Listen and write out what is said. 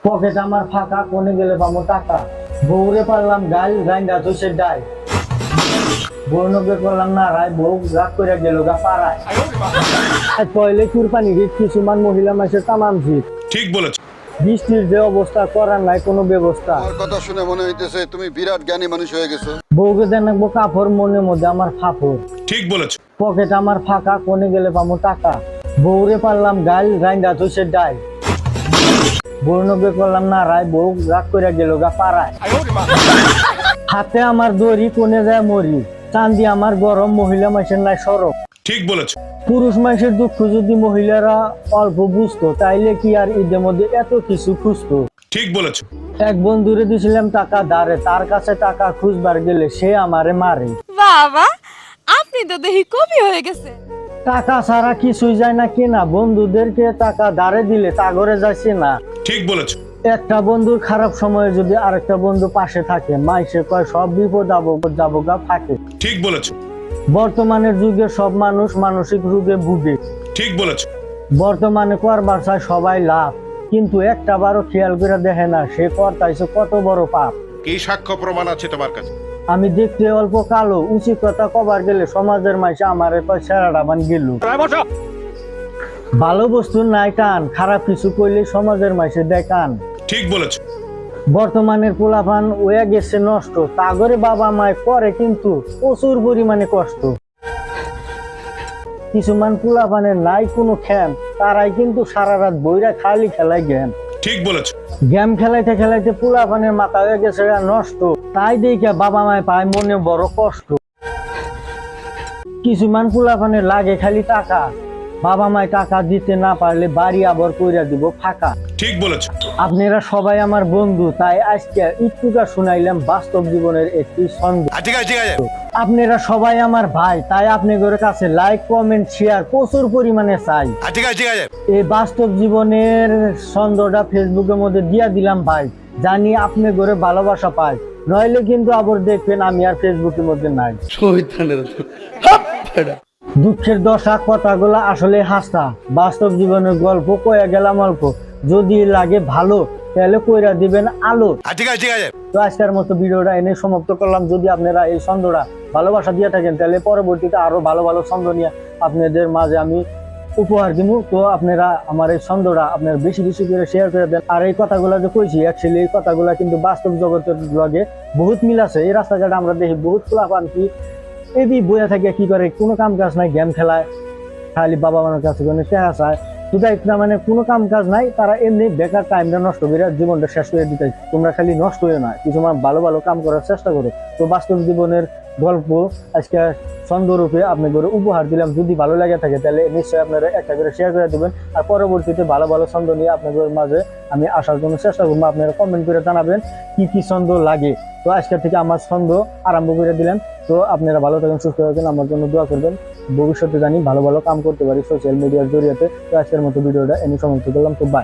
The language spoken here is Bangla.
পকেট আমার ফাঁকা, কোনে গেলে পাবো টাকা। বউরে পারলাম গাল, গাইন্দা তুষে ডাই। বউনকে করলাম না রায়, বউ রাগ করে গেল গা পাড়ায়। পয়লে কুরবানি ঈদ, কিছুমান মহিলা মাসে তামাম জিত। ঠিক বলেছ। বৃষ্টির যে অবস্থা, করার নাই কোনো ব্যবস্থা। আমার কথা শুনে মনে হইতেছে তুমি বিরাট জ্ঞানী মানুষ হয়ে গেছো। বউকে দেন রাখবো কাপড়, মনের মধ্যে আমার ফাপড়। ঠিক বলেছ। পকেট আমার ফাঁকা, কোনে গেলে পাবো টাকা। বউরে পারলাম গাল, গাইন্দা তুষে ডাই। বউনকে করলাম না রায়, বউ রাগ করে গেল গা পাড়ায়। হাতে আমার দড়ি, কোনে যায় মরি। চান্দি আমার গরম, মহিলা মাসের নাই সরব। ঠিক বলেছ। পুরুষ মানুষের দুঃখ যদি মহিলারা অল্প বুঝতো, তাইলে কি আর ঈদের মধ্যে এত কিছু খুঁজতো। ঠিক বলেছ। এক বন্ধুরে দিছিলাম টাকা ধারে, তার কাছে টাকা খুঁজবার গেলে সে আমারে মারে। বাবা, আপনি তো দেখি কবি হয়ে গেছে। টাকা ছাড়া কিছুই যায় না কিনা, বন্ধুদেরকে টাকা ধারে দিলে তাগরে যাচ্ছে না। ঠিক বলেছ। একটা বন্ধুর খারাপ সময়ে যদি আরেকটা বন্ধু পাশে থাকে, মাইসে কয় সব বিপদ যাবো গা ফাঁকে। ঠিক বলেছ। বর্তমানের যুগে সব মানুষ মানসিক রোগে ভুগে। ঠিক বলেছ। বর্তমানে করবার চায় সবাই লাভ, কিন্তু একটা বারও খেয়াল করে দেখে না সে করতাইছে কত বড় পাপ। কি সাক্ষ্য প্রমাণ আছে তোমার কাছে? আমি দেখতে অল্প কালো, উচিত কথা কবার গেলে সমাজের মাইসে আমার সেরাটা বান গেল। ভালো বস্তু নাই টান, খারাপ কিছু করলে সমাজের মাইসে দেখান। ঠিক বলেছ। বর্তমানের পোলাপান ওয়া গেছে নষ্ট, তাগরে বাবা মায় করে কিন্তু প্রচুর পরিমাণে কষ্ট। কিছুমান পোলাপানের নাই কোনো খেম, তারাই কিন্তু সারা রাত বইরা খালি খেলায় গেম। ঠিক বলেছ। গেম খেলাইতে খেলাইতে পোলাপানের মাথা হয়ে গেছে নষ্ট, তাই দেখে বাবা মায় পায় মনে বড় কষ্ট। কিছুমান পোলাপানের লাগে খালি টাকা, বাবা মায় টাকা দিতে না পারলে বাড়ি আবার কইরা দিব ফাঁকা। ঠিক বলেছ। আপনারা সবাই আমার বন্ধু, তাই আজকে একটুকা শুনাইলাম বাস্তব জীবনের একটি ছন্দ। ঠিক আছে, ঠিক আছে। আপনারা সবাই আমার ভাই, তাই আপনাদের কাছে লাইক, কমেন্ট, শেয়ার প্রচুর পরিমাণে চাই। ঠিক আছে, ঠিক আছে। এই বাস্তব জীবনের ছন্দটা ফেসবুকের মধ্যে দিয়া দিলাম ভাই, জানি আপনি ঘরে ভালোবাসা পাই, নইলে কিন্তু আবার দেখবেন আমি আর ফেসবুকের মধ্যে নাই। দুঃখের দশা কথাগুলো আসলে হাসা, বাস্তব জীবনের গল্প কয়ে গেলাম অল্প। যদি লাগে ভালো তাহলে কইরা দিবেন আলো। ঠিক আছে, ঠিক আছে। তো আজকের মতো ভিডিওটা এনে সমাপ্ত করলাম। যদি আপনারা এই ছন্দটা ভালোবাসা দিয়ে থাকেন, তাহলে পরবর্তীতে আরো ভালো ভালো ছন্দ নিয়ে আপনাদের মাঝে আমি উপহার দিব। তো আপনারা আমার এই ছন্দটা আপনারা বেশি বেশি করে শেয়ার করে দেন। আর এই কথাগুলো যে কইছি, অ্যাকচুয়ালি এই কথাগুলো কিন্তু বাস্তব জগতের লগে বহুত মিল আছে। এই রাস্তাঘাটে আমরা দেখি বহুত খোলাপান কি এই বইয়া থাকে, কি করে কোনো কাম কাজ নাই, গেম খেলায়, খালি বাবা মার কাছে টাকা চায়, সুদাই না, মানে কোনো কাম কাজ নাই, তারা এমনি বেকার টাইমটা নষ্ট করে জীবনটা শেষ করে দিতে। তোমরা খালি নষ্ট হয়ে না, কিছু ভালো ভালো কাম করার চেষ্টা করো। তো বাস্তব জীবনের গল্প আজকে ছন্দরূপে আপনাদের উপহার দিলাম। যদি ভালো লাগে থাকে তাহলে নিশ্চয়ই আপনারা একটা করে শেয়ার করে দেবেন। আর পরবর্তীতে ভালো ভালো ছন্দ নিয়ে আপনাদের মাঝে আমি আসার জন্য চেষ্টা করবো। আপনারা কমেন্ট করে জানাবেন কি কি ছন্দ লাগে। তো আজকে থেকে আমার ছন্দ আরম্ভ করে দিলেন। তো আপনারা ভালো থাকেন, সুস্থ থাকেন, আমার জন্য দোয়া করবেন। ভবিষ্যতে জানি ভালো ভালো কাম করতে পারি সোশ্যাল মিডিয়ার জরিয়াতে। তো আজকের মতো ভিডিওটা এনে সমাপ্ত করলাম। তো বাই।